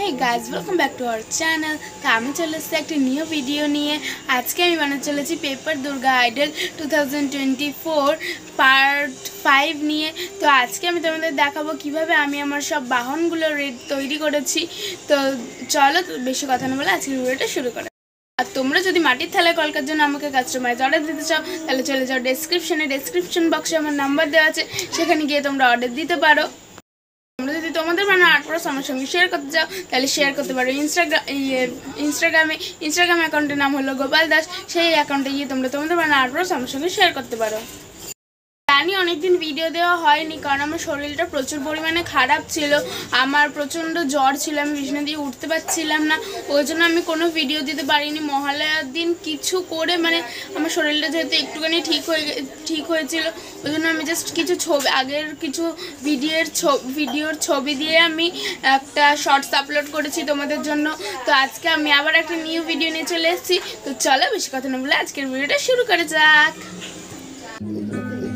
Hey guys, welcome back to our channel. तो আমি চলে এসেছি একটা নিউ ভিডিও নিয়ে। আজকে আমি বানাতে চলেছি পেপার দুর্গা আইডল 2024 পার্ট 5 নিয়ে। তো আজকে আমি তোমাদের দেখাবো কিভাবে আমি আমার সব বাহনগুলো তৈরি করেছি। তো চলো বেশি কথা না বলে আজকের ভিডিওটা শুরু করা। আর তোমরা যদি মাটির থালায় কলকার জন্য আমাকে কাস্টমাইজ অর্ডার দিতে চাও তাহলে চলে যাও ডেসক্রিপশন বক্সে আমার নাম্বার দেওয়া আছে, সেখানে গিয়ে তোমরা অর্ডার দিতে পারো। তোমরা যদি তোমাদের বানানো আর্ট প্রোডাক্ট আমার সঙ্গে শেয়ার করতে চাও তাহলে শেয়ার করতে পারো ইনস্টাগ্রাম অ্যাকাউন্টের নাম হলো গোপাল দাস। সেই অ্যাকাউন্টে গিয়ে তোমরা তোমাদের বানানো আর্ট প্রোডাক্ট আমার সঙ্গে শেয়ার করতে পারো। জানি অনেকদিন ভিডিও দেওয়া হয়নি কারণ আমার শরীরটা প্রচুর পরিমাণে খারাপ ছিল, আমার প্রচণ্ড জ্বর ছিল, আমি বিছানা দিয়ে উঠতে পারছিলাম না, ওই জন্য আমি কোনো ভিডিও দিতে পারিনি। মহালয়ার দিন কিছু করে আমার শরীরটা যেহেতু একটুখানি ঠিক হয়েছিল, ওই জন্য আমি জাস্ট কিছু আগের কিছু ভিডিওর ছবি দিয়ে আমি একটা শর্টস আপলোড করেছি তোমাদের জন্য। তো আজকে আমি আবার একটা নিউ ভিডিও নিয়ে চলে এসেছি। তো চলো বেশি কথা না বলে আজকের ভিডিওটা শুরু করে যাক।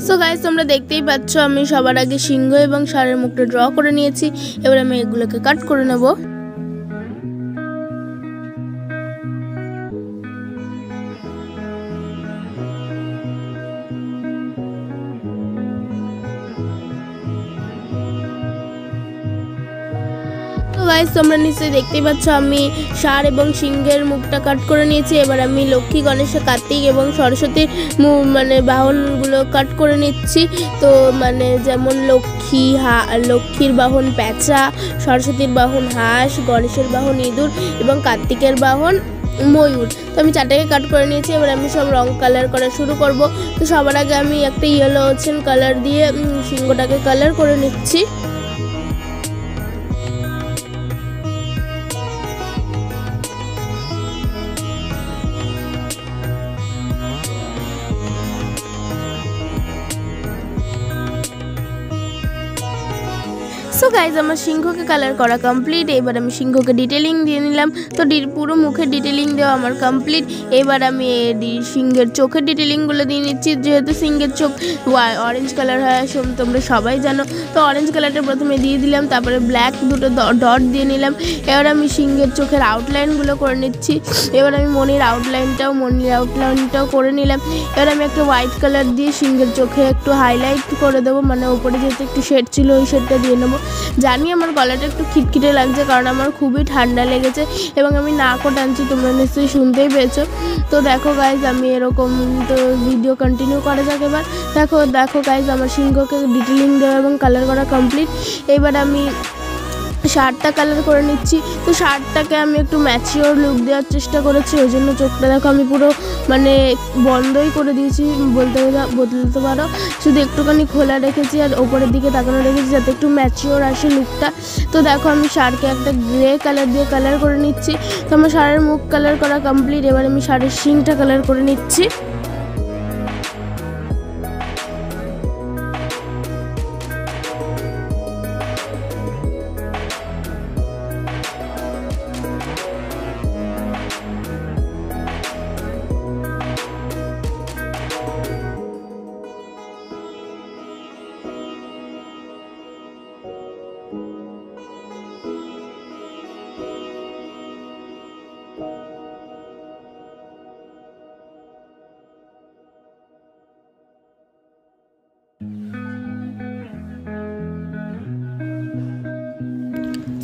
সো গাইস, তোমরা দেখতেই পাচ্ছ আমি সবার আগে সিংহ এবং ষাঁড়ের মুখটা ড্র করে নিয়েছি। এবার আমি এগুলোকে কাট করে নেব। গাইস, তোমরা নিশ্চয়ই দেখতেই পাচ্ছ আমি ষাঁড় এবং সিংহের মুখটা কাট করে নিয়েছি। এবার আমি লক্ষ্মী, গণেশ, কার্তিক এবং সরস্বতীর বাহনগুলো কাট করে নিচ্ছি। তো যেমন লক্ষ্মীর বাহন প্যাঁচা, সরস্বতীর বাহন হাঁস, গণেশের বাহন ইঁদুর এবং কার্তিকের বাহন ময়ূর। তো আমি চারটাকে কাট করে নিয়েছি। এবার আমি সব রং কালার করা শুরু করব। তো সবার আগে আমি একটা ইয়েলো ওচেন কালার দিয়ে সিংহটাকে কালার করে নিচ্ছি। সো গাইজ, আমার সিংহকে কালার করা কমপ্লিট। এবার আমি সিংহকে ডিটেলিং দিয়ে নিলাম। তো পুরো মুখের ডিটেলিং দেওয়া আমার কমপ্লিট। এবার আমি সিংহের চোখের ডিটেলিংগুলো দিয়ে নিচ্ছি। যেহেতু সিংহের চোখ অরেঞ্জ কালার হয় তোমরা সবাই জানো, তো অরেঞ্জ কালারটা প্রথমে দিয়ে দিলাম, তারপরে ব্ল্যাক দুটো ডট দিয়ে নিলাম। এবার আমি সিংহের চোখের আউটলাইনগুলো করে নিচ্ছি। এবার আমি মনির আউটলাইনটাও করে নিলাম। এবার আমি একটা হোয়াইট কালার দিয়ে সিংহের চোখে একটু হাইলাইট করে দেবো, ওপরে যেহেতু একটু শেড ছিল ওই শেডটা দিয়ে নেবো। জানি আমার গলাটা একটু খিটখিটে লাগছে কারণ আমার খুবই ঠান্ডা লেগেছে এবং আমি নাকও টানছি, তোমরা নিশ্চয়ই শুনতেই পেয়েছো। তো দেখো গাইজ, আমি এরকম তো ভিডিও কন্টিনিউ করা যাক। এবার দেখো গাইজ, আমার সিংহকে ডিটেলিং দেওয়া এবং কালার করা কমপ্লিট। এবার আমি শার্টটা কালার করে নিচ্ছি। তো শার্টটাকে আমি একটু ম্যাচিওর লুক দেওয়ার চেষ্টা করেছি, ওই জন্য চোখটা দেখো আমি পুরো বন্ধই করে দিয়েছি বলতে পারো, শুধু একটুখানি খোলা রেখেছি আর ওপরের দিকে তাকানো রেখেছি যাতে একটু ম্যাচিওর আসে লুকটা। তো দেখো আমি ষাঁড়কে একটা গ্রে কালার দিয়ে কালার করে নিচ্ছি। তো আমার ষাঁড়ের মুখ কালার করা কমপ্লিট। এবার আমি ষাঁড়ের শিংটা কালার করে নিচ্ছি।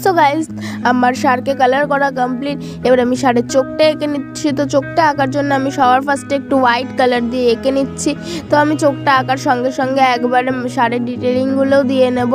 সো গাইজ, আমার ষাঁড়কে কালার করা কমপ্লিট। এবার আমি ষাঁড়ের চোখটা এঁকে নিচ্ছি। তো চোখটা আঁকার জন্য আমি সবার ফার্স্টে একটু হোয়াইট কালার দিয়ে এঁকে নিচ্ছি। তো আমি চোখটা আঁকার সঙ্গে সঙ্গে একবারে ষাঁড়ের ডিটেলিংগুলোও দিয়ে নেব।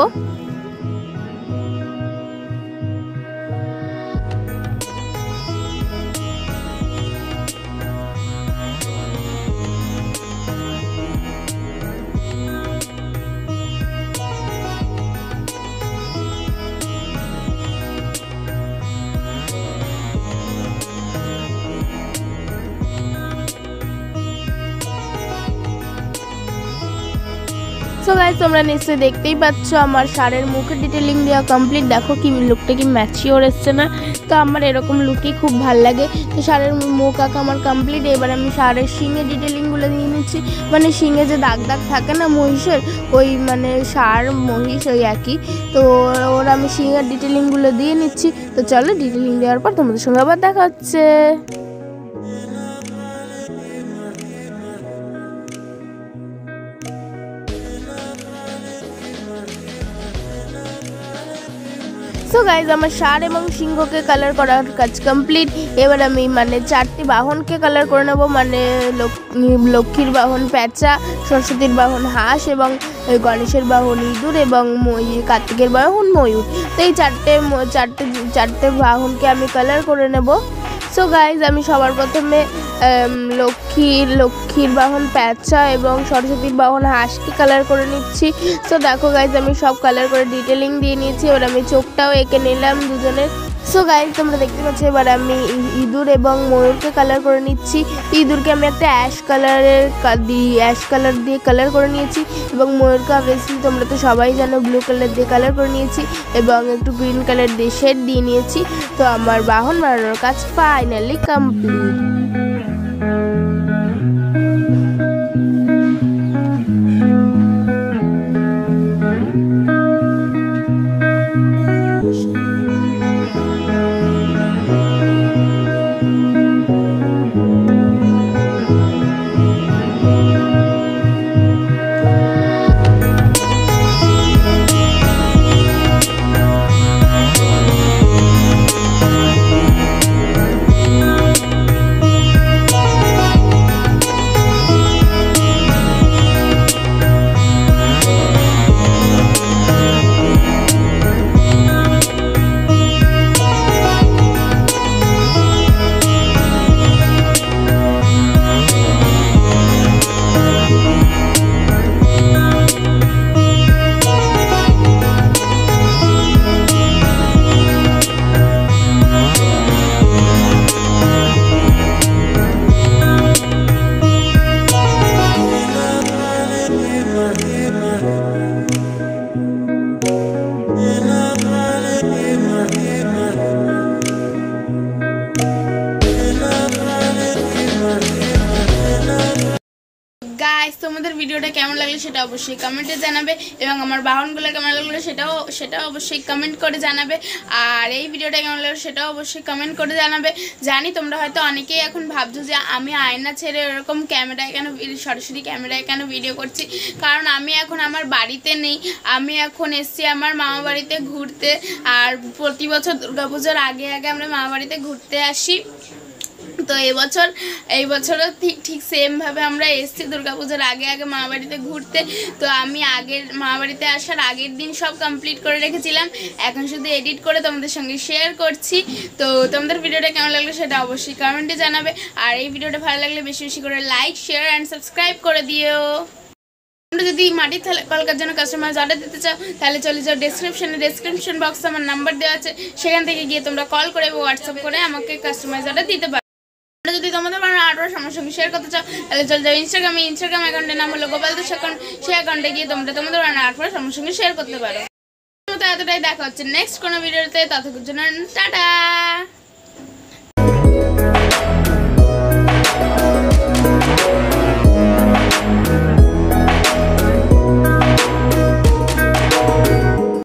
সো গাইস তোমরা নিশ্চয়ই দেখতেই পাচ্ছ আমার ষাঁড়ের মুখের ডিটেলিং দেওয়া কমপ্লিট। দেখো কি লুকটা কি ম্যাচিওর এসছে না? তো আমার এরকম লুকই খুব ভালো লাগে। তো ষাঁড়ের মুখ আঁকা আমার কমপ্লিট। এবার আমি ষাঁড়ের শিঙের ডিটেলিংগুলো দিয়ে নিচ্ছি। মানে শিঙে যে দাগ দাগ থাকে না মহিষের, ওই মানে ষাঁড় মহিষ ওই একই। তো ওরা আমি শিঙের ডিটেলিংগুলো দিয়ে নিচ্ছি। তো চলো ডিটেলিং দেওয়ার পর তোমাদের সঙ্গে আবার দেখা হচ্ছে। সো গাইজ আমার ষাঁড় এবং সিংহকে কালার করার কাজ কমপ্লিট। এবার আমি মানে 4টি বাহনকে কালার করে নেবো, মানে লক্ষ্মীর বাহন প্যাঁচা, সরস্বতীর বাহন হাঁস এবং গণেশের বাহন ইঁদুর এবং কার্তিকের বাহন ময়ূর। তো এই চারটে বাহনকে আমি কালার করে নেব। সো গাইজ আমি সবার প্রথমে লক্ষ্মীর বাহন প্যাঁচা এবং সরস্বতীর বাহন হাঁসকে কালার করে নিচ্ছি। সো দেখো গাইজ আমি সব কালার করে ডিটেলিং দিয়ে নিয়েছি। এবার আমি চোখটাও এঁকে নিলাম দুজনের। সো গাইজ তোমরা দেখতে পাচ্ছ এবার আমি ইঁদুর এবং ময়ূরকে কালার করে নিচ্ছি। ইঁদুরকে আমি একটা অ্যাশ কালার দিয়ে কালার করে নিয়েছি এবং ময়ূরকে অবভিয়াসলি তোমরা তো সবাই জানো ব্লু কালার দিয়ে কালার করে নিয়েছি এবং একটু গ্রিন কালার দিয়ে শেড দিয়ে নিয়েছি। তো আমার বাহন বানানোর কাজ ফাইনালি কমপ্লিট। গাইস তোমাদের ভিডিওটা কেমন লাগলো সেটা অবশ্যই কমেন্টে জানাবে এবং আমার বাহনগুলো কেমন লাগলো সেটাও অবশ্যই কমেন্ট করে জানাবে। আর এই ভিডিওটা কেমন লাগলো সেটাও অবশ্যই কমেন্ট করে জানাবে। জানি তোমরা হয়তো অনেকেই এখন ভাবছো যে আমি আয়না ছেড়ে এরকম ক্যামেরায় কেন সরাসরি ক্যামেরায় কেন ভিডিও করছি, কারণ আমি এখন আমার বাড়িতে নেই। আমি এখন এসছি আমার মামা বাড়িতে ঘুরতে। আর প্রতি বছর দুর্গাপুজোর আগে আমরা মামা বাড়িতে ঘুরতে আসি। তো এই বছরও ঠিক সেমভাবে আমরা এসেছি দুর্গাপুজোর আগে মামাবাড়িতে ঘুরতে। তো আমি মামাবাড়িতে আসার আগের দিন সব কমপ্লিট করে রেখেছিলাম, এখন শুধু এডিট করে তোমাদের সঙ্গে শেয়ার করছি। তো তোমাদের ভিডিওটা কেমন লাগলো সেটা অবশ্যই কমেন্টে জানাবে। আর এই ভিডিওটা ভালো লাগলে বেশি বেশি করে লাইক শেয়ার অ্যান্ড সাবস্ক্রাইব করে দিও। তোমরা যদি মাটির কলকার জন্য কাস্টমাইজ অর্ডার দিতে চাও তাহলে চলে যাও ডেসক্রিপশন বক্সে আমার নাম্বার দেওয়া আছে, সেখান থেকে গিয়ে তোমরা কল করে হোয়াটসঅ্যাপ করে আমাকে কাস্টমাইজ অর্ডার দিতে পারো। যদি তোমাদের বানানো আর্টওয়ার্ক আমার সঙ্গে শেয়ার করতে চাও তাহলে চলে যাও ইনস্টাগ্রাম অ্যাকাউন্টের নাম হলো গোপালদাস অ্যাকাউন্ট। সেই অ্যাকাউন্টে গিয়ে তোমরা তোমাদের বানানো আর্টওয়ার্ক আমার সঙ্গে শেয়ার করতে পারো। এতটাই, দেখা হচ্ছে নেক্সট কোনো ভিডিওতে। ততক্ষণ জন্য টাটা।